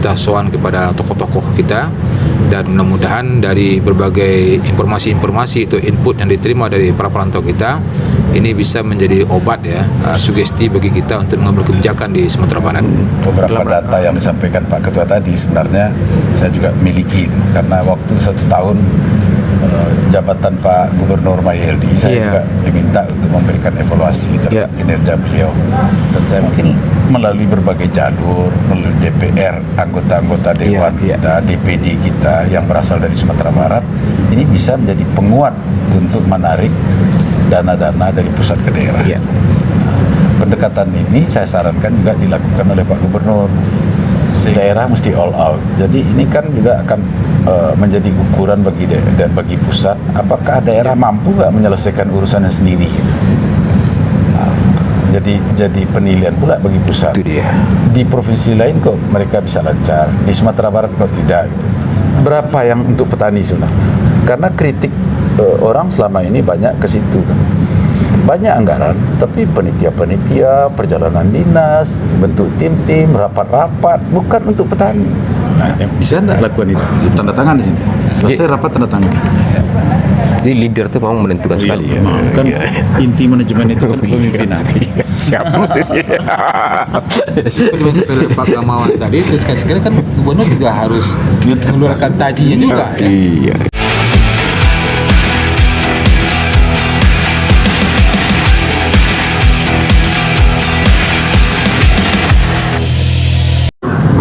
kita sowan kepada tokoh-tokoh kita, dan mudah-mudahan dari berbagai informasi-informasi itu input yang diterima dari para perantau kita, ini bisa menjadi obat ya, sugesti bagi kita untuk mengambil kebijakan di Sumatera Barat. Beberapa data yang disampaikan Pak Ketua tadi sebenarnya saya juga miliki itu, karena waktu 1 tahun jabatan Pak Gubernur Mahyildi saya juga diminta untuk memberikan evaluasi terhadap kinerja beliau, dan saya mungkin melalui berbagai jalur, melalui DPR, anggota-anggota Dewan kita, DPD kita yang berasal dari Sumatera Barat, ini bisa menjadi penguat untuk menarik dana-dana dari pusat ke daerah. Pendekatan ini saya sarankan juga dilakukan oleh Pak Gubernur. Daerah mesti all out. Jadi ini kan juga akan menjadi ukuran bagi pusat, apakah daerah mampu nggak menyelesaikan urusannya sendiri gitu. Jadi penilaian pula bagi pusat. Itu dia. Di provinsi lain kok mereka bisa lancar, di Sumatera Barat kok tidak gitu. Berapa yang untuk petani sebenarnya? Karena kritik orang selama ini banyak ke situ kan. Banyak anggaran, tapi penitia-penitia, perjalanan dinas, bentuk tim-tim, rapat-rapat, bukan untuk petani. Nah, bisa enggak lakukan itu? Tanda tangan di sini. Selesai rapat tanda tangan. Jadi leader itu memang menentukan sekali ya. Kan inti manajemen itu kepemimpinan. Siapa? Cuma seperti Pak Gamawan tadi, sekali-sekali kan gubernur juga harus mengeluarkan tajinya juga ya. Iya.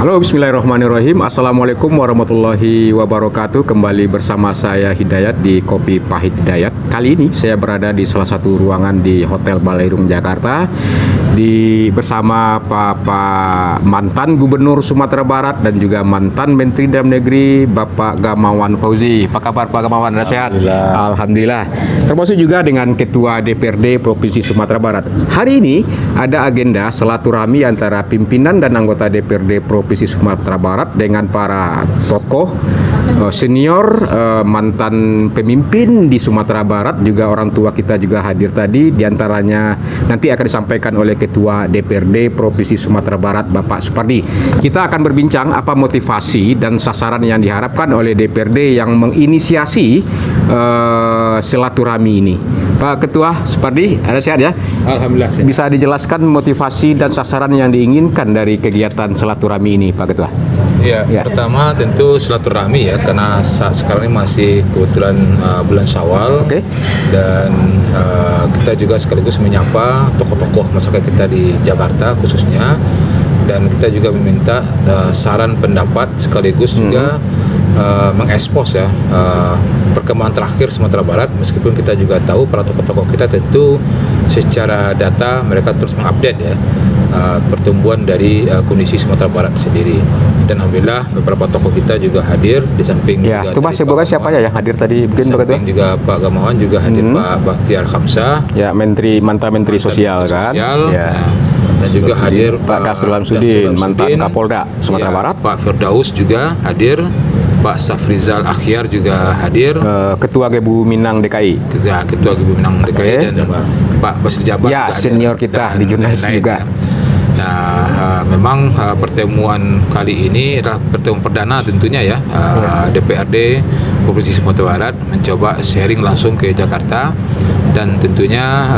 Halo, bismillahirrahmanirrahim. Assalamualaikum warahmatullahi wabarakatuh. Kembali bersama saya Hidayat di Kopi Pahit Hidayat. Kali ini saya berada di salah satu ruangan di Hotel Baleirung Jakarta bersama Pak mantan Gubernur Sumatera Barat dan juga mantan Menteri Dalam Negeri Bapak Gamawan Fauzi. Apa kabar Pak Gamawan? Anda sehat? Alhamdulillah. Termasuk juga dengan Ketua DPRD Provinsi Sumatera Barat. Hari ini ada agenda silaturahmi antara pimpinan dan anggota DPRD Provinsi Sumatera Barat dengan para tokoh senior, mantan pemimpin di Sumatera Barat, juga orang tua kita juga hadir tadi. Di antaranya nanti akan disampaikan oleh Ketua DPRD Provinsi Sumatera Barat Bapak Supardi. Kita akan berbincang apa motivasi dan sasaran yang diharapkan oleh DPRD yang menginisiasi silaturahmi ini. Pak Ketua Supardi, ada sehat ya? Alhamdulillah sehat. Bisa dijelaskan motivasi dan sasaran yang diinginkan dari kegiatan silaturahmi ini, Pak Ketua? Ya. Pertama tentu silaturahmi ya, karena sekarang ini masih kebetulan bulan Syawal, dan kita juga sekaligus menyapa tokoh-tokoh masyarakat kita di Jakarta khususnya, dan kita juga meminta saran pendapat sekaligus juga mengekspos ya perkembangan terakhir Sumatera Barat, meskipun kita juga tahu para tokoh-tokoh kita tentu secara data mereka terus mengupdate ya pertumbuhan dari kondisi Sumatera Barat sendiri. Dan alhamdulillah beberapa tokoh kita juga hadir di samping ya, itu Mas sebutkan siapa ya yang hadir tadi mungkin samping juga Pak Gamawan juga hadir, Pak Bakhtiar Khamsah ya, mantan Menteri Sosial kan ya. Dan juga hadir Pak Kasrul Samsudin, mantan Kapolda Sumatera Barat. Pak Firdaus juga hadir, Pak Safrizal Akhyar juga hadir, Ketua GEBU Minang DKI, Ketua GEBU Minang DKI, dan Pak Basri Jabar ya, senior kita di jurnalis juga. Nah, memang pertemuan kali ini adalah pertemuan perdana tentunya ya, DPRD Provinsi Sumatera Barat mencoba sharing langsung ke Jakarta, dan tentunya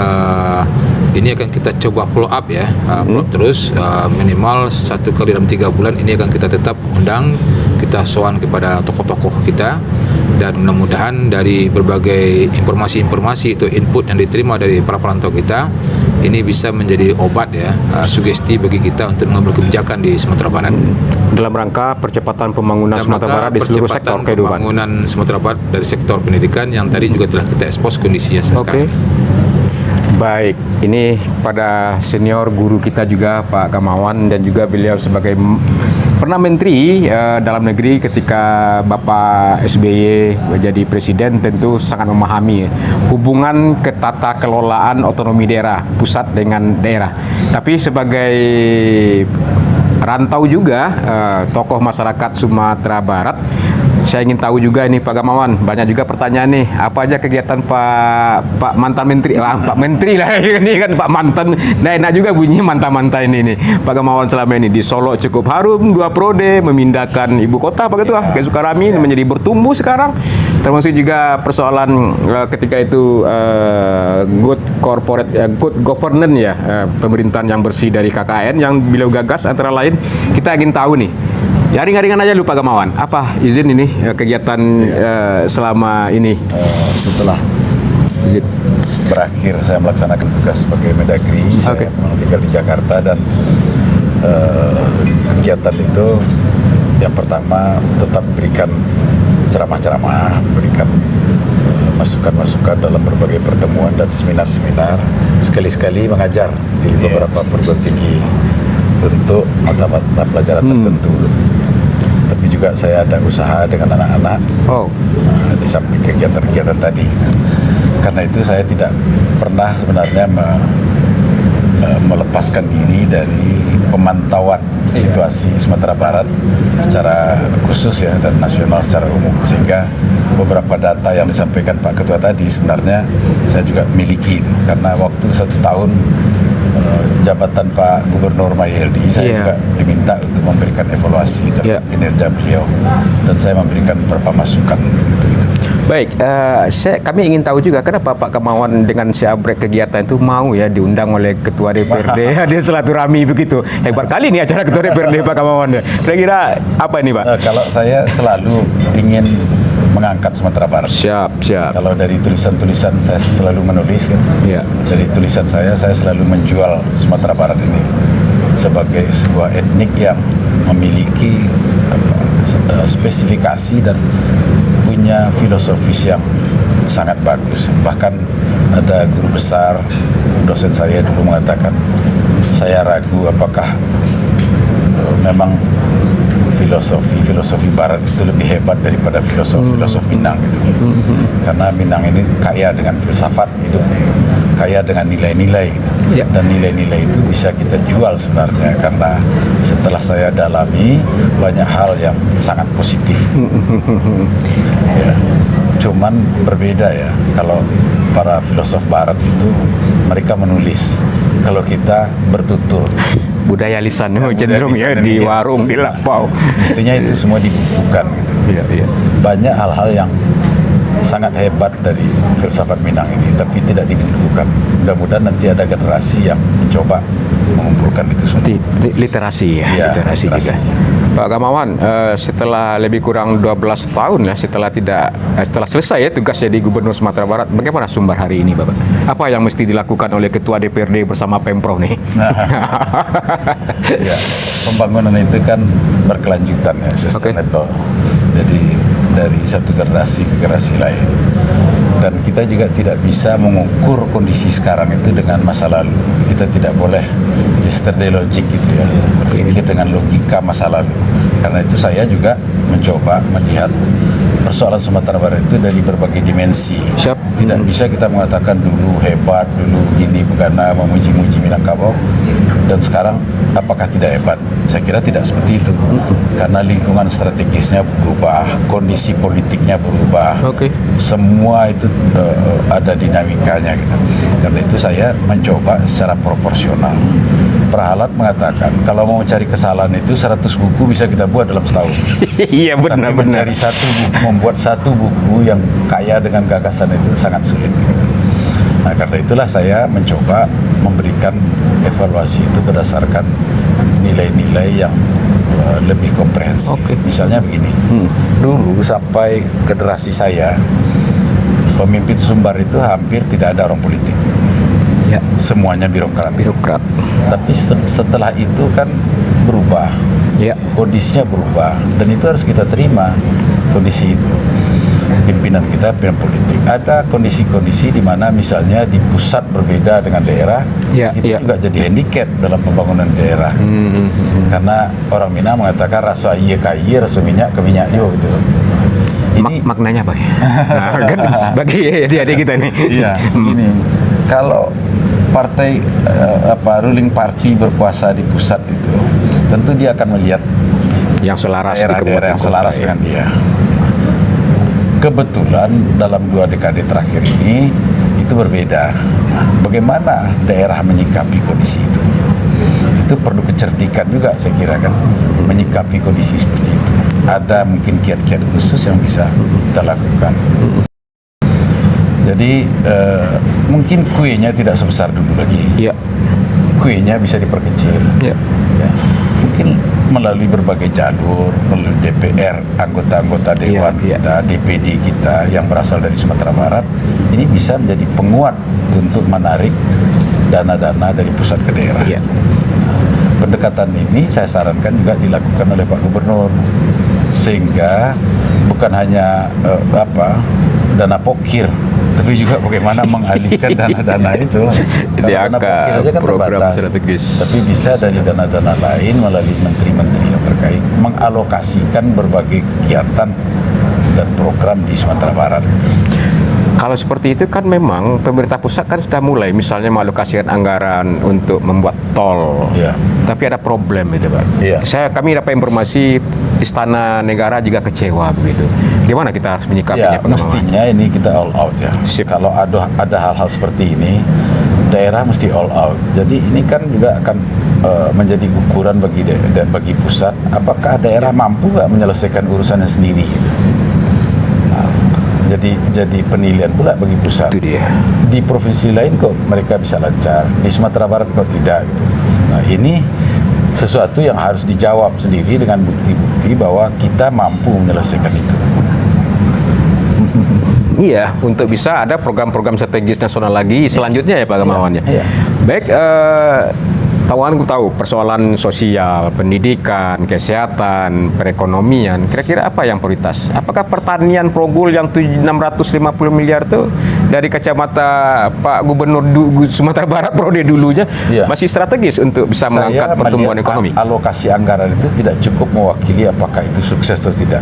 ini akan kita coba follow up ya, follow up terus, minimal 1 kali dalam 3 bulan ini akan kita tetap undang, kita sowan kepada tokoh-tokoh kita, dan mudah-mudahan dari berbagai informasi-informasi itu input yang diterima dari para perantau kita, ini bisa menjadi obat ya, sugesti bagi kita untuk mengambil kebijakan di Sumatera Barat. Dalam rangka percepatan pembangunan Sumatera Barat di seluruh sektor kehidupan. Pembangunan Sumatera Barat dari sektor pendidikan yang tadi juga telah kita ekspos kondisinya sekarang. Baik, ini pada senior guru kita juga Pak Gamawan, dan juga beliau sebagai pernah Menteri Dalam Negeri ketika Bapak SBY menjadi Presiden, tentu sangat memahami hubungan ketata kelolaan otonomi daerah, pusat dengan daerah. Tapi sebagai rantau juga tokoh masyarakat Sumatera Barat, Saya ingin tahu juga ini Pak Gamawan, banyak juga pertanyaan nih, apa aja kegiatan Pak mantan Menteri, Pak Menteri lah ini kan Pak mantan, nah enak juga bunyinya mantan-mantan ini nih. Pak Gamawan selama ini di Solo cukup harum, 2 periode, memindahkan ibu kota Pak Ketua ke Sukarami, menjadi bertumbuh sekarang, termasuk juga persoalan ketika itu good corporate, good governance ya, pemerintahan yang bersih dari KKN yang beliau gagas antara lain. Kita ingin tahu nih, ya ringan-ringan aja lupa Gamawan. Apa izin ini kegiatan selama ini? Setelah Izin. berakhir saya melaksanakan tugas sebagai Mendagri, saya memang tinggal di Jakarta dan kegiatan itu yang pertama tetap memberikan ceramah-ceramah, memberikan masukan-masukan dalam berbagai pertemuan dan seminar-seminar, sekali-sekali mengajar di beberapa perguruan tinggi untuk mata-mata pelajaran tertentu. Tapi juga saya ada usaha dengan anak-anak di samping kegiatan-kegiatan tadi. Karena itu saya tidak pernah sebenarnya melepaskan diri dari pemantauan situasi Sumatera Barat secara khusus ya dan nasional secara umum, sehingga beberapa data yang disampaikan Pak Ketua tadi sebenarnya saya juga miliki itu. Karena waktu 1 tahun jabatan Pak Gubernur Mahyildi, saya juga diminta untuk memberikan evaluasi terhadap kinerja beliau dan saya memberikan beberapa masukan untuk itu. Baik, kami ingin tahu juga kenapa Pak Gamawan dengan seabrek kegiatan itu mau ya diundang oleh Ketua DPRD hadir silaturahmi begitu. Hebat kali nih acara Ketua DPRD Pak Gamawan. Kira-kira apa ini Pak? Kalau saya selalu ingin mengangkat Sumatera Barat. Siap. Kalau dari tulisan-tulisan saya selalu menulis kan. Dari tulisan saya selalu menjual Sumatera Barat ini sebagai sebuah etnik yang memiliki spesifikasi dan punya filosofis yang sangat bagus. Bahkan ada guru besar, dosen saya dulu mengatakan, saya ragu apakah memang filosofi Barat itu lebih hebat daripada filosofi Minang gitu. Karena Minang ini kaya dengan filsafat hidup, kaya dengan nilai-nilai gitu. Dan nilai-nilai itu bisa kita jual sebenarnya, karena setelah saya dalami banyak hal yang sangat positif. Ya. Cuman berbeda ya, kalau para filosof Barat itu mereka menulis, kalau kita bertutur. Budaya lisan cenderung ya di warung, di lapau. Mestinya itu semua dibukukan gitu. Banyak hal-hal yang sangat hebat dari filsafat Minang ini, tapi tidak dibukukan. Mudah-mudahan nanti ada generasi yang mencoba mengumpulkan itu semua. Literasi ya, literasi juga. Pak Gamawan, setelah lebih kurang 12 tahun ya setelah selesai ya tugasnya di Gubernur Sumatera Barat, bagaimana sumber hari ini Bapak? Apa yang mesti dilakukan oleh Ketua DPRD bersama Pemprov nih? Ya, pembangunan itu kan berkelanjutan ya, sustainable. Jadi dari satu generasi ke generasi lain. Dan kita juga tidak bisa mengukur kondisi sekarang itu dengan masa lalu. Kita tidak boleh yesterday logic gitu ya, berpikir dengan logika masa lalu. Karena itu saya juga mencoba melihat persoalan Sumatera Barat itu dari berbagai dimensi. Tidak bisa kita mengatakan dulu hebat, dulu begini, begana, memuji-muji Minangkabau, dan sekarang apakah tidak hebat? Saya kira tidak seperti itu. Karena lingkungan strategisnya berubah, kondisi politiknya berubah, semua itu ada dinamikanya gitu. Karena itu saya mencoba secara proporsional. Perahalat mengatakan kalau mau cari kesalahan itu 100 buku bisa kita buat dalam setahun. Iya benar. Tapi mencari membuat satu buku yang kaya dengan gagasan itu sangat sulit. Gitu. Nah karena itulah saya mencoba memberikan evaluasi itu berdasarkan nilai-nilai yang lebih komprehensif. Misalnya begini, dulu sampai generasi saya pemimpin Sumbar itu hampir tidak ada orang politik. Semuanya birokrat. Tapi setelah itu kan berubah, kondisinya berubah, dan itu harus kita terima kondisi itu. Pimpinan kita pimpinan politik. Ada kondisi-kondisi di mana misalnya di pusat berbeda dengan daerah, itu juga jadi handicap dalam pembangunan daerah. Karena orang Minang mengatakan rasa iya kaya, rasa minyak ke minyak yo gitu. Ini maknanya apa ya? Nah, kan bagi adik-adik kita nih. Iya, ini kalau partai ruling party berkuasa di pusat itu, tentu dia akan melihat yang selaras daerah-daerah yang selaras dengan dia. kebetulan dalam 2 dekade terakhir ini itu berbeda. Nah, bagaimana daerah menyikapi kondisi itu? Itu perlu kecerdikan juga saya kira kan, menyikapi kondisi seperti itu. Ada mungkin kiat-kiat khusus yang bisa kita lakukan. Jadi mungkin kuenya tidak sebesar dulu lagi. Ya. Kuenya bisa diperkecil. Ya. Ya. Mungkin melalui berbagai jalur, melalui DPR, anggota-anggota dewan kita, DPD kita yang berasal dari Sumatera Barat, ini bisa menjadi penguat untuk menarik dana-dana dari pusat ke daerah. Ya. Pendekatan ini saya sarankan juga dilakukan oleh Pak Gubernur, sehingga bukan hanya dana pokir, tapi juga bagaimana mengalihkan dana-dana itu. Dana pokir aja kan program terbatas, strategis. tapi bisa dari dana-dana lain melalui menteri-menteri yang terkait mengalokasikan berbagai kegiatan dan program di Sumatera Barat. Kalau seperti itu kan memang pemerintah pusat kan sudah mulai misalnya mengalokasikan anggaran untuk membuat tol. Ya. Tapi ada problem itu, Pak. Iya. Kami dapat informasi Istana Negara juga kecewa begitu. Gimana kita harus menyikapinya, Ya, Pak Gamawan? mestinya ini kita all out ya. Sip. Kalau ada hal-hal seperti ini, daerah mesti all out. Jadi ini kan juga akan menjadi ukuran bagi pusat. Apakah daerah mampu nggak menyelesaikan urusannya sendiri? Gitu. Jadi penilaian pula bagi pusat. Itu dia. Di provinsi lain kok mereka bisa lancar, di Sumatera Barat kok tidak gitu. Nah, ini sesuatu yang harus dijawab sendiri dengan bukti-bukti bahwa kita mampu menyelesaikan itu. Iya, untuk bisa ada program-program strategis nasional lagi selanjutnya ya Pak Gamawan ya. Iya. Baik, Pak Gamawan tahu persoalan sosial, pendidikan, kesehatan, perekonomian. Kira-kira apa yang prioritas? Apakah pertanian Progul yang 650 miliar itu dari kacamata Pak Gubernur Sumatera Barat periode dulunya masih strategis untuk bisa mengangkat pertumbuhan ekonomi? Alokasi anggaran itu tidak cukup mewakili apakah itu sukses atau tidak.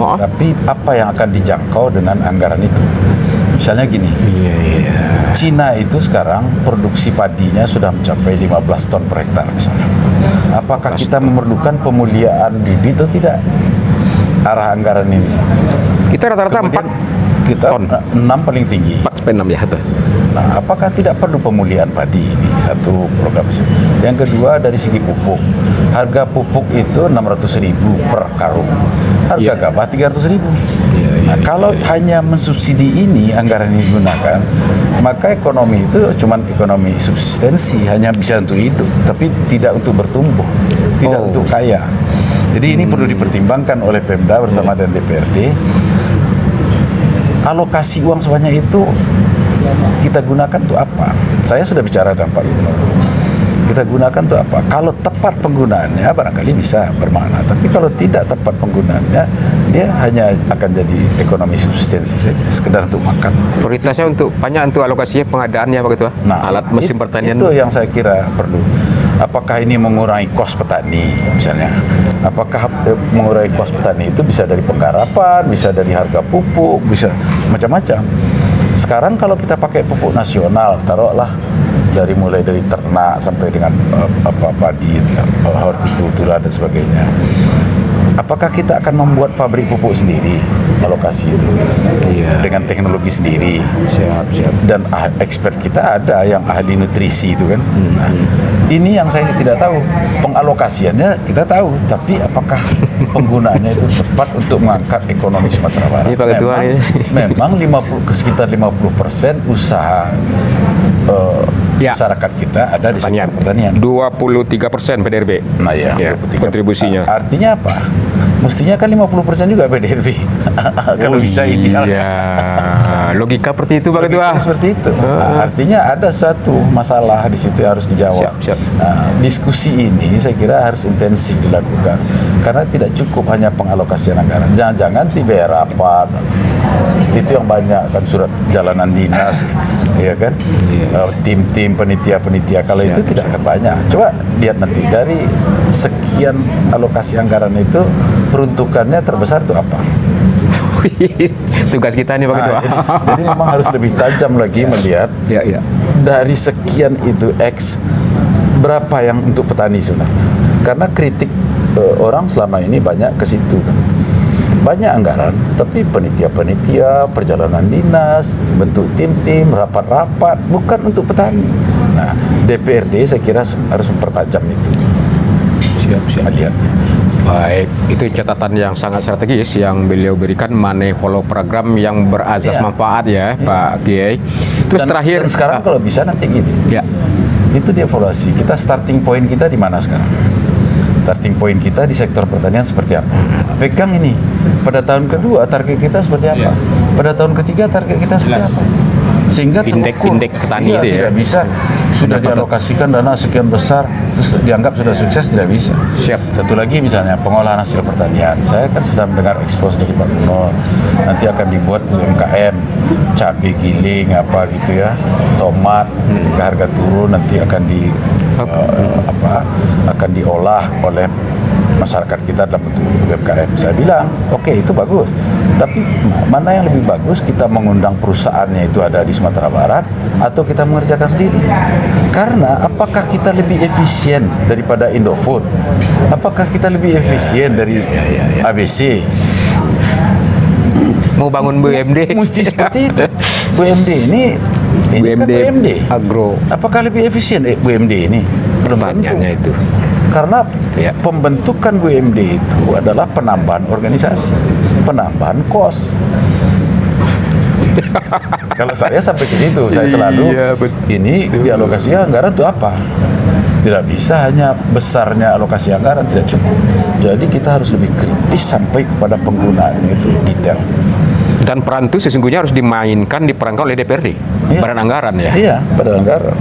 Tapi apa yang akan dijangkau dengan anggaran itu? Misalnya gini, Cina itu sekarang produksi padinya sudah mencapai 15 ton per hektar misalnya. Apakah kita memerlukan pemuliaan bibit atau tidak? Arah anggaran ini. Kita rata-rata 4 kita ton. 6 paling tinggi. 4,6 ya. Nah, apakah tidak perlu pemulihan padi ini? Satu program. Yang kedua dari segi pupuk. Harga pupuk itu 600.000 per karung. Harga gabah 300.000. Nah, kalau hanya mensubsidi ini anggaran ini digunakan, maka ekonomi itu cuma ekonomi subsistensi, hanya bisa untuk hidup, tapi tidak untuk bertumbuh, tidak untuk kaya. Jadi ini perlu dipertimbangkan oleh Pemda bersama dengan DPRD. Alokasi uang sebanyak itu kita gunakan untuk apa? Saya sudah bicara dengan Pak Gubernur. Kita gunakan untuk apa? Kalau tepat penggunaannya barangkali bisa bermakna, tapi kalau tidak tepat penggunaannya, dia hanya akan jadi ekonomi subsistensi saja, sekedar untuk makan. Prioritasnya banyak untuk alokasinya pengadaannya Pak Ketua. Alat mesin pertanian. Itu yang saya kira perlu. Apakah ini mengurangi kos petani misalnya? Apakah mengurangi kos petani itu bisa dari penggarapan, bisa dari harga pupuk, bisa macam-macam. Sekarang kalau kita pakai pupuk nasional, taruhlah mulai dari ternak sampai dengan padi, hortikultura dan sebagainya. Apakah kita akan membuat pabrik pupuk sendiri, alokasi itu dengan teknologi sendiri? Siap. Dan expert kita ada yang ahli nutrisi itu kan. Nah, ini yang saya tidak tahu. Pengalokasiannya kita tahu, tapi apakah penggunaannya itu tepat untuk mengangkat ekonomi Sumatera Barat? Ini Pak Ketua memang sekitar 50% usaha masyarakat kita ada di sektor pertanian. 23% PDRB. Nah ya, kontribusinya. Artinya apa? Mestinya kan 50% juga PDRB. Kalau bisa ideal. Iya, logika seperti itu Pak Ketua. Seperti itu. Nah, artinya ada suatu masalah di situ harus dijawab. Siap. Nah, diskusi ini saya kira harus intensif dilakukan karena tidak cukup hanya pengalokasian anggaran. Jangan-jangan tiba rapat. Itu yang banyak kan, surat jalanan dinas, ya kan, tim-tim penitia. Kalau itu tidak akan banyak. Coba lihat nanti dari sekian alokasi anggaran itu peruntukannya terbesar itu apa? Tugas kita nih Pak Ketua. Jadi memang harus lebih tajam lagi melihat dari sekian itu X berapa yang untuk petani sebenarnya. Karena kritik orang selama ini banyak ke situ kan. banyak anggaran, tapi penitia-penitia, perjalanan dinas, bentuk tim-tim, rapat-rapat, bukan untuk petani. Nah, DPRD saya kira harus mempertajam itu. Siap. Lihat. Baik, itu catatan yang sangat strategis yang beliau berikan, money follow program yang berazas manfaat ya, Pak Kiai. Terus terakhir dan sekarang kalau bisa nanti gini. Ya. Itu dievaluasi. Kita starting point kita di mana sekarang? Starting point kita di sektor pertanian seperti apa? Pegang ini. Pada tahun kedua target kita seperti apa? Pada tahun ketiga target kita seperti apa? Sehingga Indeks petani itu ya. tidak bisa sudah dialokasikan dana sekian besar terus dianggap sudah sukses, tidak bisa. Siap. Satu lagi misalnya pengolahan hasil pertanian. Saya kan sudah mendengar ekspos dari Pak Gubernur. Nanti akan dibuat UMKM, cabai giling apa gitu ya, tomat, ketika harga turun nanti akan akan diolah oleh masyarakat kita dalam bentuk UMKM. Saya bilang, oke, itu bagus. Tapi mana yang lebih bagus, kita mengundang perusahaannya itu ada di Sumatera Barat atau kita mengerjakan sendiri? Karena apakah kita lebih efisien daripada Indofood? Apakah kita lebih efisien dari ABC? Mau bangun BUMD? Mesti seperti itu. BUMD ini kan BUMD Agro. Apakah lebih efisien BUMD ini? Pertanyaannya itu. Karena pembentukan BUMD itu adalah penambahan organisasi, penambahan kos. Kalau saya sampai ke situ, saya selalu ini dialokasinya anggaran itu apa? Tidak bisa hanya besarnya alokasi anggaran, tidak cukup. Jadi kita harus lebih kritis sampai kepada penggunaannya itu detail. Dan peran itu sesungguhnya harus dimainkan, diperankan oleh DPRD, badan anggaran ya. Iya, badan anggaran.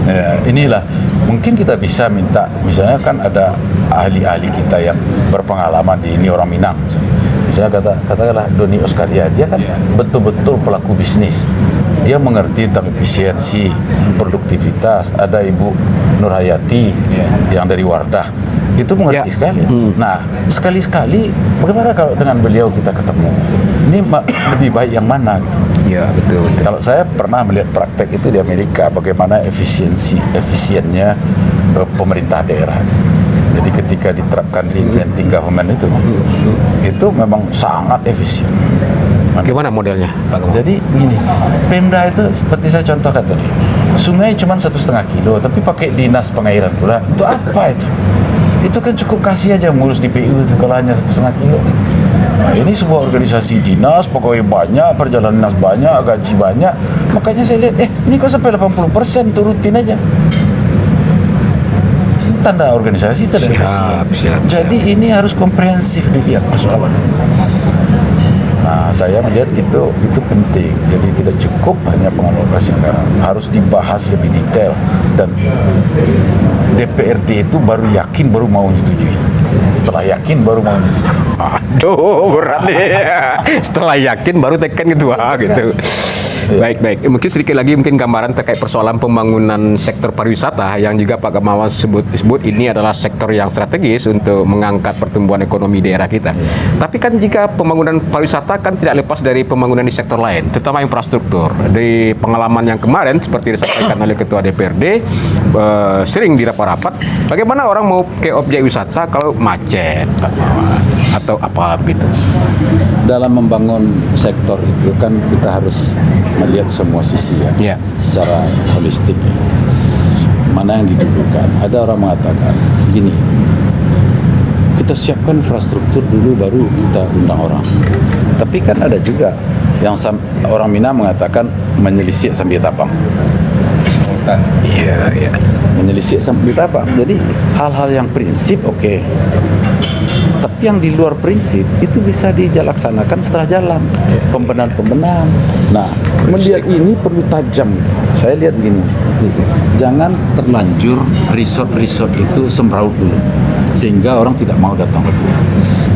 Ya, inilah mungkin kita bisa minta, misalnya kan ada ahli-ahli kita yang berpengalaman di ini, orang Minang. Misalnya katakanlah Doni Oskaria, dia kan betul-betul pelaku bisnis. Dia mengerti tentang efisiensi, produktivitas. Ada Ibu Nurhayati yang dari Wardah. Itu mengerti sekali. Nah, sekali-sekali bagaimana kalau dengan beliau kita ketemu? Ini lebih baik yang mana gitu. Iya, betul. Kalau saya pernah melihat praktek itu di Amerika, bagaimana efisiennya pemerintah daerah. Jadi ketika diterapkan reinventing government itu memang sangat efisien. Gimana modelnya, Pak? Jadi begini, Pemda itu seperti saya contohkan tadi, sungai cuma 1,5 kilo, tapi pakai dinas pengairan pula. Itu apa itu? Itu kan cukup kasih aja ngurus di PU itu kalau hanya 1,5 kilo. Nah, ini sebuah organisasi dinas, pegawai banyak, perjalanan dinas banyak, gaji banyak. Makanya saya lihat, ini kok sampai 80% turutin aja. Tanda organisasi, tanda siap. Jadi ini harus komprehensif dilihat persoalan. Nah, saya melihat itu penting. Jadi tidak cukup hanya pengalokasian anggaran, harus dibahas lebih detail dan DPRD itu baru yakin baru mau menyetujui. Setelah yakin baru mau menyetujui. Aduh, berat nih. Setelah yakin baru tekan gitu. Baik. Mungkin sedikit lagi gambaran terkait persoalan pembangunan sektor pariwisata yang juga Pak Gamawan sebut ini adalah sektor yang strategis untuk mengangkat pertumbuhan ekonomi daerah kita. Tapi kan jika pembangunan pariwisata kan tidak lepas dari pembangunan di sektor lain, terutama infrastruktur. Dari pengalaman yang kemarin seperti disampaikan oleh Ketua DPRD, sering di rapat-rapat, bagaimana orang mau ke objek wisata kalau macet atau apa gitu. Dalam membangun sektor itu kan kita harus melihat semua sisi secara holistik. Mana yang didulukan? Ada orang mengatakan gini, kita siapkan infrastruktur dulu baru kita undang orang. Tapi kan ada juga yang orang Minang mengatakan menyelisih sambil tapang. Iya. Menyelisih sambil tapang. Jadi hal-hal yang prinsip oke. Tapi yang di luar prinsip itu bisa dilaksanakan setelah jalan pembenahan. Nah, melihat ini perlu tajam. Saya lihat gini, jangan terlanjur resort itu semraut dulu sehingga orang tidak mau datang lagi.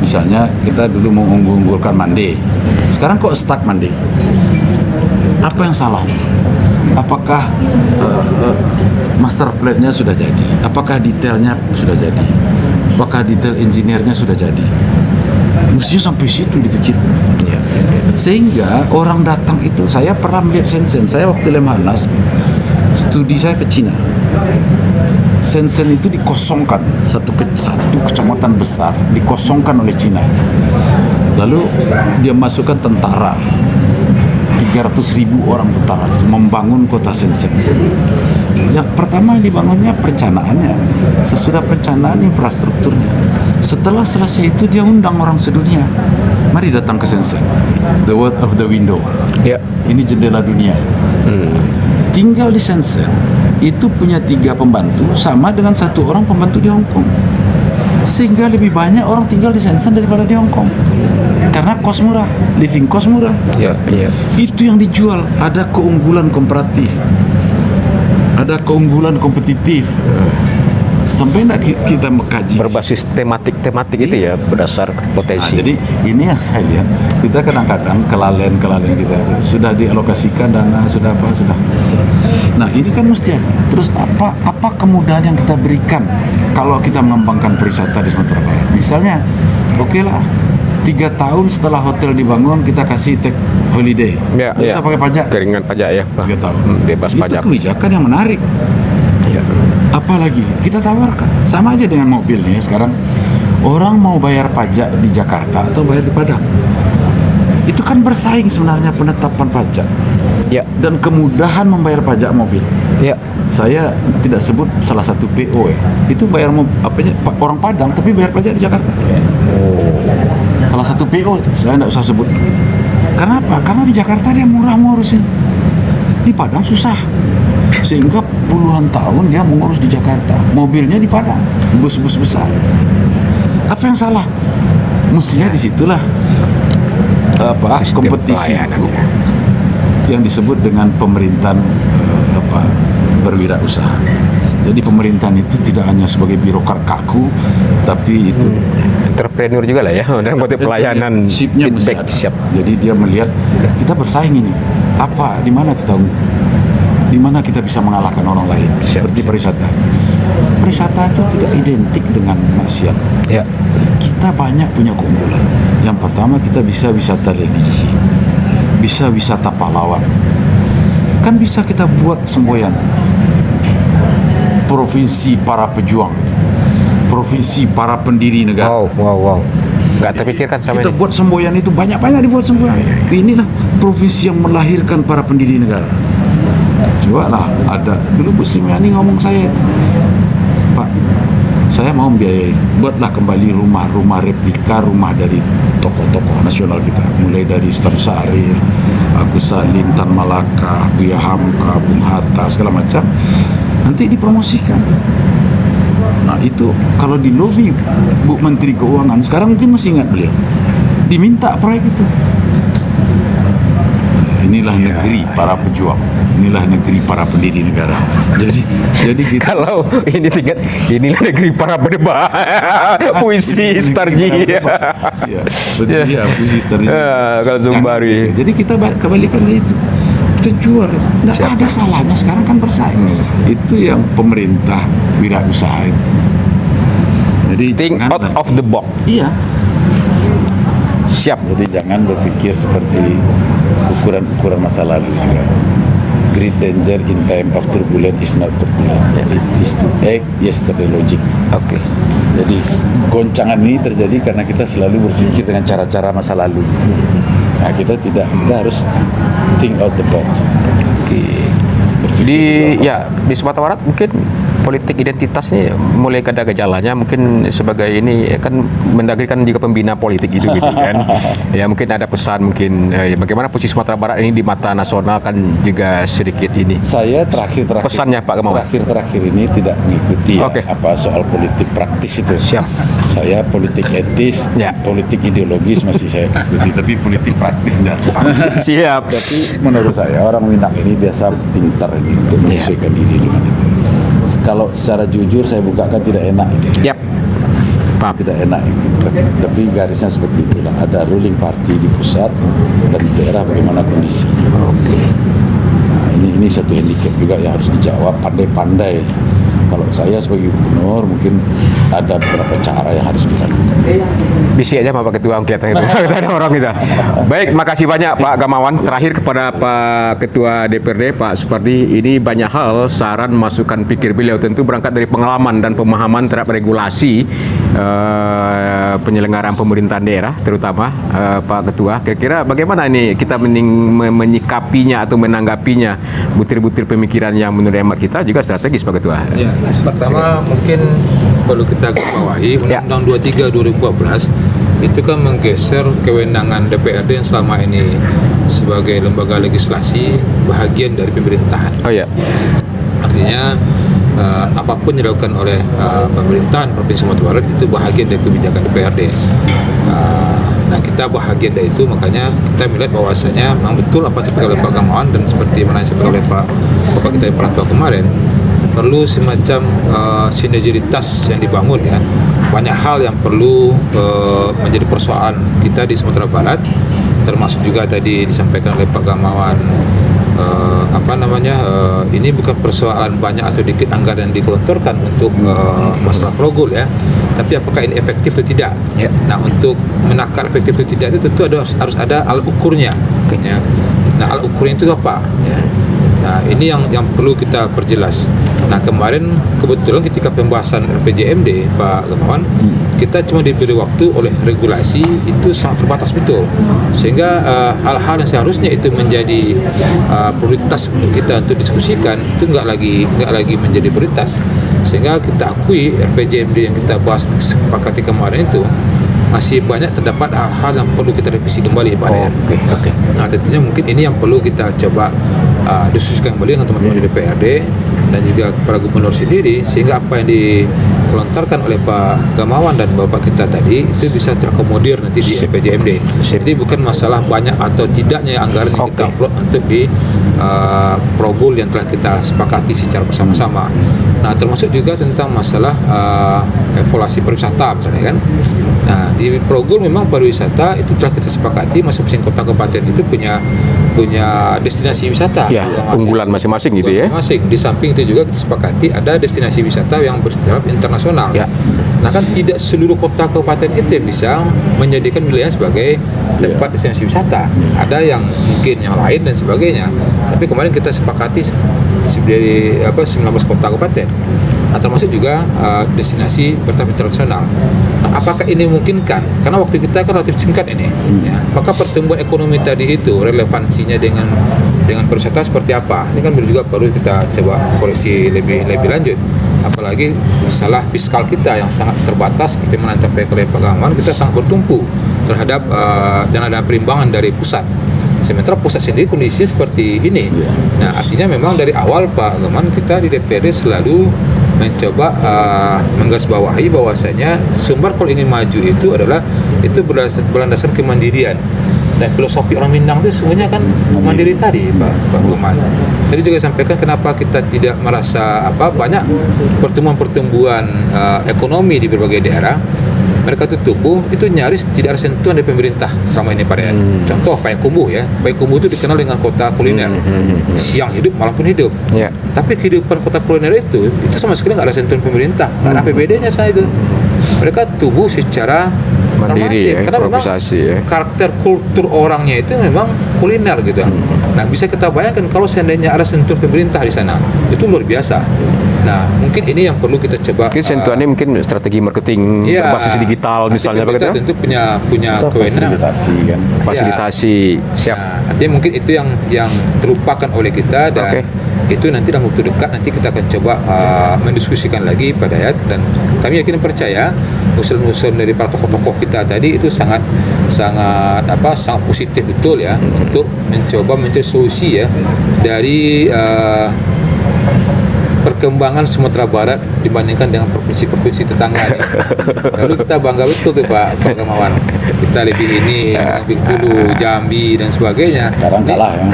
Misalnya kita dulu mengunggulkan Mande, sekarang kok stuck Mande? Apa yang salah? Apakah master plan-nya sudah jadi? Apakah detailnya sudah jadi? Apakah detail engineer-nya sudah jadi? Mestinya sampai situ dipikir. Sehingga orang datang itu, saya pernah melihat Shenzhen. Saya waktu Lemhanas, studi saya ke Cina. Shenzhen itu dikosongkan, satu kecamatan besar dikosongkan oleh Cina. Lalu dia masukkan tentara, 300.000 orang tentara membangun kota Shenzhen. Yang pertama dibangunnya perencanaannya, sesudah perencanaan infrastrukturnya. Setelah selesai itu dia undang orang sedunia, mari datang ke Shenzhen, the world of the window. Ya. Ini jendela dunia. Tinggal di Shenzhen itu punya 3 pembantu sama dengan 1 orang pembantu di Hong Kong, sehingga lebih banyak orang tinggal di Shenzhen daripada di Hong Kong karena kos murah, living cost murah. Ya, iya. Itu yang dijual. Ada keunggulan komparatif, ada keunggulan kompetitif. Sampai enggak kita mengkaji Berbasis tematik itu ya, berdasar potensi. jadi ini yang saya lihat, kita kadang-kadang kelalaian kita itu sudah dialokasikan dana, sudah apa, sudah. Nah ini kan mesti ada. Terus apa kemudahan yang kita berikan kalau kita mengembangkan pariwisata di Sumatera Barat? Misalnya, oke lah, 3 tahun setelah hotel dibangun kita kasih take holiday, Ya, nggak usah pakai pajak. Keringan pajak ya, 3 tahun. bebas Itu pajak. kebijakan yang menarik. Apalagi kita tawarkan sama aja dengan mobil nih sekarang, orang mau bayar pajak di Jakarta atau bayar di Padang, itu kan bersaing sebenarnya penetapan pajak Ya, dan kemudahan membayar pajak mobil. ya. Saya tidak sebut salah satu PO ya, itu bayar orang Padang tapi bayar pajak di Jakarta. Salah satu PO itu saya tidak usah sebut. Kenapa? Karena di Jakarta dia murah ngurusin, di Padang susah. Sehingga puluhan tahun dia mengurus di Jakarta, mobilnya di Padang, bus-bus besar. Apa yang salah? Mestinya disitulah Sistem kompetisi itu pelayanannya. yang disebut dengan pemerintahan berwirausaha. Jadi pemerintahan itu tidak hanya sebagai birokrat kaku, tapi itu Entrepreneur juga lah ya, dan motif pelayanan sipnya mesti feedback ada. siap. Jadi dia melihat kita bersaing ini, di mana kita bisa mengalahkan orang lain. Seperti pariwisata. Pariwisata itu tidak identik dengan maksiat. Ya. Kita banyak punya keunggulan. Yang pertama, kita bisa wisata religi, bisa wisata pahlawan. Kan bisa kita buat semboyan provinsi para pejuang, provinsi para pendiri negara. Wow. Nggak terpikirkan sama Kita ini. buat semboyan itu banyak dibuat semboyan. Inilah provinsi yang melahirkan para pendiri negara. Coba lah, ada dulu Bu Sri-Mulyani ngomong saya, Pak, saya mau membiayai, buatlah kembali rumah replika, rumah dari tokoh-tokoh nasional kita, mulai dari Sultan Syahrir, Agus Salim, Tan Malaka, Buya Hamka, Bung Hatta, segala macam, nanti dipromosikan. Nah itu kalau di lobi Bu Menteri Keuangan, sekarang mungkin masih ingat beliau, diminta proyek itu. Inilah negeri para pejuang, inilah negeri para pendiri negara. Jadi kita, Kalau ini tingkat, inilah negeri para berdebat. Puisi Starji. ya, betul ya, puisi Starji. Kalau Zumbari. Jadi kita kembalikan itu, kita jual. Nggak ada salahnya, sekarang kan bersaing. Itu yang pemerintah wirausaha itu. Jadi Think jangan- out of the box. Iya. Siap. Jadi jangan berpikir seperti ukuran masa lalu juga. Great danger in time of turbulence is not turbulent. It is to act yesterday logic. Oke. Jadi goncangan ini terjadi karena kita selalu berpikir dengan cara-cara masa lalu. Nah kita tidak, kita harus think out the box. Di Sumatera Barat mungkin politik identitas ini mulai ada gejalanya, mungkin sebagai ini kan Mendagri kan juga pembina politik gitu kan. Ya mungkin ada pesan mungkin bagaimana posisi Sumatera Barat ini di mata nasional kan juga sedikit ini. Saya terakhir Pesannya, Pak Gamawan. terakhir ini tidak mengikuti Oke. soal politik praktis itu. Siap. Saya politik etis, Ya. politik ideologis masih saya ikuti, tapi politik praktis enggak. Siap. Tapi menurut saya orang Minang ini biasa pintar ini untuk menyesuaikan diri dengan itu. Kalau secara jujur saya bukakan tidak enak ini. Yap. Paham. Tidak enak ini. Tapi garisnya seperti itulah. Ada ruling party di pusat dan di daerah bagaimana kondisi. Nah, ini satu handicap juga yang harus dijawab, pandai-pandai kalau saya sebagai gubernur mungkin ada beberapa cara yang harus dilakukan. Bisi aja Pak Ketua kegiatan itu. Kita ada orang kita. Baik, makasih banyak Pak Gamawan. Terakhir kepada Pak Ketua DPRD Pak Supardi, ini banyak hal saran masukan pikir beliau tentu berangkat dari pengalaman dan pemahaman terhadap regulasi penyelenggaraan pemerintahan daerah terutama Pak Ketua. Kira-kira bagaimana ini kita menyikapinya atau menanggapinya butir-butir pemikiran yang menurut hemat kita juga strategis Pak Ketua. Ya, pertama mungkin perlu kita garis bawahi Undang-Undang 23 2014 itu kan menggeser kewenangan DPRD yang selama ini sebagai lembaga legislasi bahagian dari pemerintahan. Oh ya. Artinya apapun yang dilakukan oleh pemerintahan Provinsi Sumatera Barat itu bahagian dari kebijakan DPRD. Nah, kita bahagian dari itu, makanya kita melihat bahwasanya memang betul apa seperti oleh Pak Gamawan dan seperti mana yang disampaikan oleh Bapak kita di Perantau kemarin, perlu semacam sinergitas yang dibangun ya. Banyak hal yang perlu menjadi persoalan kita di Sumatera Barat, termasuk juga tadi disampaikan oleh Pak Gamawan ini bukan persoalan banyak atau dikit anggaran yang digelontorkan untuk masalah progul ya, tapi apakah ini efektif atau tidak ya. Nah, untuk menakar efektif atau tidak itu tentu harus ada alat ukurnya ya. Nah, alat ukurnya itu apa ya? Nah, ini yang perlu kita perjelas. Nah, kemarin kebetulan ketika pembahasan RPJMD Pak Gamawan, kita cuma diberi waktu oleh regulasi itu sangat terbatas betul, sehingga hal-hal yang seharusnya itu menjadi prioritas untuk kita untuk diskusikan itu nggak lagi menjadi prioritas, sehingga kita akui RPJMD yang kita bahas sepakati kemarin itu masih banyak terdapat hal-hal yang perlu kita revisi kembali Pak Dayan. Oke. Nah, tentunya mungkin ini yang perlu kita coba diskusikan kembali dengan teman-teman di DPRD dan juga kepada gubernur sendiri, sehingga apa yang dikelontarkan oleh Pak Gamawan dan Bapak kita tadi itu bisa terakomodir nanti di RPJMD. Jadi bukan masalah banyak atau tidaknya anggaran yang kita upload untuk di progul yang telah kita sepakati secara bersama-sama. Nah, termasuk juga tentang masalah evaluasi pariwisata misalnya kan. Nah, di progul memang pariwisata itu telah kita sepakati masing-masing kota kabupaten itu punya destinasi wisata Ya, unggulan masing-masing gitu ya. Masing-masing. Di samping itu juga kita sepakati ada destinasi wisata yang bersifat internasional. Ya. Nah, kan tidak seluruh kota kabupaten itu bisa menjadikan wilayah sebagai tempat destinasi wisata. Ada yang mungkin yang lain dan sebagainya. Tapi kemarin kita sepakati dari 19 kota kabupaten. Nah, termasuk juga destinasi bertaraf internasional. Nah, apakah ini memungkinkan? Karena waktu kita kan relatif singkat ini. Ya. Maka pertumbuhan ekonomi tadi itu relevansinya dengan pariwisata seperti apa? Ini kan juga perlu kita coba koreksi lebih lanjut. Apalagi masalah fiskal kita yang sangat terbatas seperti mana disampaikan oleh Pak Gamawan, kita sangat bertumpu terhadap dana-dana perimbangan dari pusat. Sementara pusat sendiri kondisi seperti ini. Nah, artinya memang dari awal Pak Gamawan kita di DPRD selalu mencoba menggarisbawahi bahwasanya sumber kalau ingin maju itu adalah berlandaskan kemandirian. Dan filosofi orang Minang itu sesungguhnya kan mandiri tadi Pak Gamawan. Tadi juga sampaikan kenapa kita tidak merasa banyak pertumbuhan ekonomi di berbagai daerah. Mereka itu tumbuh itu nyaris tidak ada sentuhan dari pemerintah selama ini Pak Dayan. Contoh Payakumbuh ya. Payakumbuh itu dikenal dengan kota kuliner. Siang hidup malam pun hidup. Ya. Tapi kehidupan kota kuliner itu sama sekali nggak ada sentuhan pemerintah. Nggak ada APBD-nya saya itu. Mereka tumbuh secara mandiri ya, karena memang karakter kultur orangnya itu memang kuliner gitu. Nah, bisa kita bayangkan kalau seandainya ada sentuhan pemerintah di sana, itu luar biasa. Nah, mungkin ini yang perlu kita coba. Mungkin sentuhannya mungkin strategi marketing berbasis digital misalnya begitu. Kita tentu punya kewenangan fasilitasi. Siap. Nah, artinya mungkin itu yang terlupakan oleh kita dan itu nanti dalam waktu dekat nanti kita akan coba mendiskusikan lagi Pak Dayat, dan kami yakin percaya usul-usul dari para tokoh-tokoh kita tadi itu sangat positif betul ya untuk mencoba mencari solusi ya dari perkembangan Sumatera Barat dibandingkan dengan provinsi-provinsi tetangga. Lalu kita bangga betul tuh Pak Gamawan. Kita lebih Bengkulu, Jambi dan sebagainya. Sekarang kalah ya.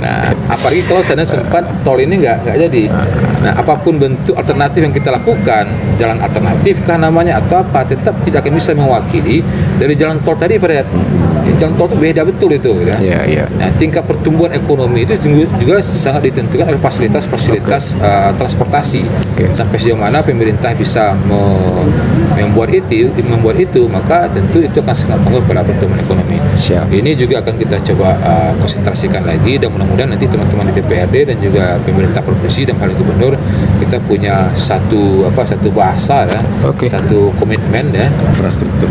Nah, apalagi kalau sana sempat tol ini nggak jadi. Nah, apapun bentuk alternatif yang kita lakukan, jalan alternatif kah namanya atau apa, tetap tidak akan bisa mewakili dari jalan tol tadi Pak. jalan tol itu beda betul itu ya. Iya. Nah, tingkat pertumbuhan ekonomi itu juga sangat ditentukan oleh fasilitas-fasilitas transportasi. Sampai sejauh mana pemerintah bisa membuat itu, maka tentu itu akan sangat pengaruh pada pertumbuhan ekonomi. Siap. Ini juga akan kita coba konsentrasikan lagi, dan mudah-mudahan nanti teman-teman di DPRD dan juga pemerintah provinsi dan kali gubernur kita punya satu bahasa ya, satu komitmen ya. Infrastruktur.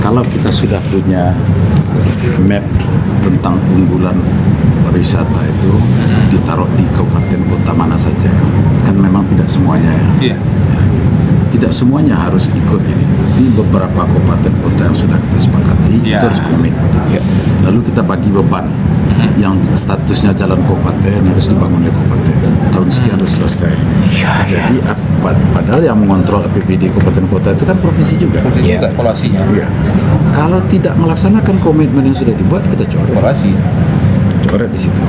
Kalau kita sudah punya map tentang unggulan pariwisata itu ditaruh di kabupaten kota mana saja, kan memang tidak semuanya ya. Iya. Tidak semuanya harus ikut ini, tapi beberapa kabupaten kota yang sudah kita sepakati itu harus komit. Lalu kita bagi beban. Yang statusnya jalan kabupaten harus dibangun oleh kabupaten. Tahun sekian harus selesai. Jadi padahal yang mengontrol APBD kabupaten kota itu kan provinsi juga. Juga evaluasinya. Kalau tidak melaksanakan komitmen yang sudah dibuat, kita coret di situ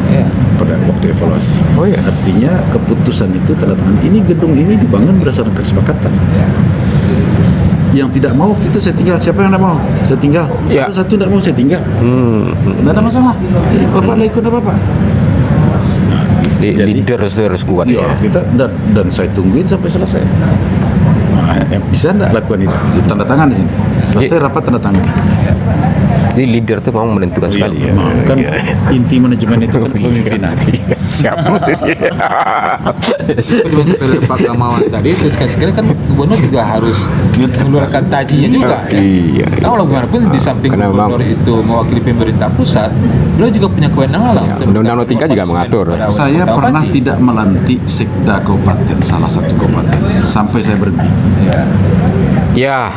pada waktu evaluasi. Artinya keputusan itu tanda tangan ini gedung ini dibangun berdasarkan kesepakatan. Yang tidak mau waktu itu saya tinggal. Siapa yang tidak mau? Saya tinggal. Ada satu tidak mau, saya tinggal. Tidak ada masalah. Jadi bapak tidak ikut apa-apa. Leader harus kuat ya. Kita dan saya tungguin sampai selesai. Bisa tidak lakukan itu? Tanda tangan di sini. Selesai rapat tanda tangan. Jadi leader itu memang menentukan sekali ya. Kan inti manajemen itu kan pemimpinan. Siap. Cuma seperti Pak Gamawan tadi, terus sekali kan gubernur juga harus mengeluarkan tajinya juga. Iya. Nah, walaupun di samping gubernur itu mewakili pemerintah pusat, beliau juga punya kewenangan lah. Undang-undang 3 juga mengatur. Saya pernah tidak melantik sekda kabupaten salah satu kabupaten sampai saya berhenti. Ya.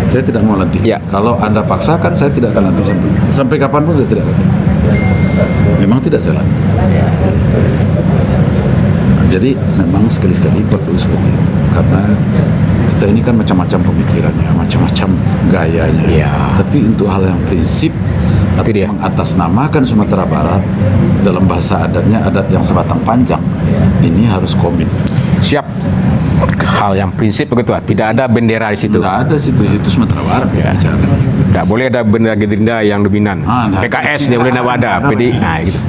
Saya tidak mau lantik. Kalau Anda paksakan, saya tidak akan lantik sampai kapanpun saya tidak akan lantik. Memang tidak saya lantik. Nah, jadi memang sekali-sekali perlu seperti itu, karena kita ini kan macam-macam pemikirannya, macam-macam gayanya. Tapi untuk hal yang prinsip atau mengatasnamakan Sumatera Barat dalam bahasa adatnya, adat yang sebatang panjang, ini harus komit. Siap. Hal yang prinsip begitu lah. Tidak ada bendera di situ. Tidak ada situ Sumatera Barat bicara. Tidak boleh ada bendera Gerindra yang dominan. PKS dia boleh ada. PD. Nah gitu.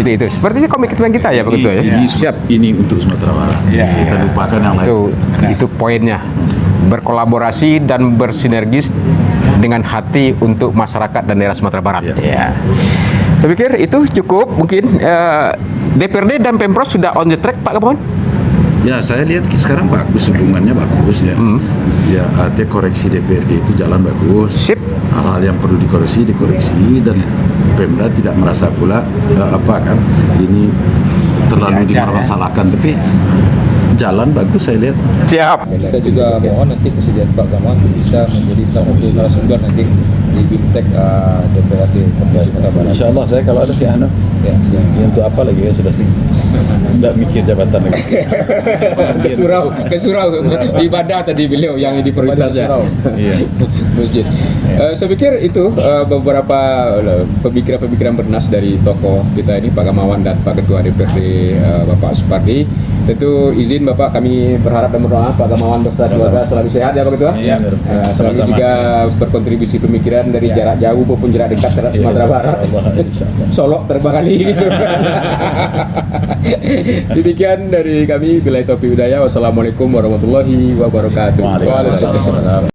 itu. Seperti komitmen kita ya begitu ya. Siap. Ini untuk Sumatera Barat. Kita lupakan yang lain. Itu poinnya. Berkolaborasi dan bersinergis dengan hati untuk masyarakat dan daerah Sumatera Barat. Saya pikir itu cukup. Mungkin DPRD dan Pemprov sudah on the track, Pak Gamawan? Ya, saya lihat sekarang bagus, hubungannya bagus ya. Ya, artinya koreksi DPRD itu jalan bagus. Sip. Hal-hal yang perlu dikoreksi dan Pemda tidak merasa pula ini terlalu dipermasalahkan, tapi jalan bagus saya lihat. Siap. Kita juga mohon nanti kesediaan Pak Gamawan untuk bisa menjadi salah satu narasumber nanti di BIMTEK DPRD Provinsi Sumatera Barat. Insya Allah saya kalau ada ya untuk apa lagi ya, sudah tidak mikir jabatan lagi. ke surau ibadah tadi beliau yang diprioritaskan. Masjid. Saya pikir itu beberapa pemikiran bernas dari tokoh kita ini, Pak Gamawan dan Pak Ketua DPRD Bapak Supardi. Tentu izin Bapak, kami berharap dan berdoa Pak Gamawan beserta keluarga selalu sehat ya Pak Ketua. Selalu juga berkontribusi pemikiran dari jarak jauh maupun jarak dekat terhadap Sumatera Barat. Solok terbarangkali gitu. Demikian dari kami, billahi taufiq hidayah. Wassalamualaikum warahmatullahi wabarakatuh. Waalaikumsalam.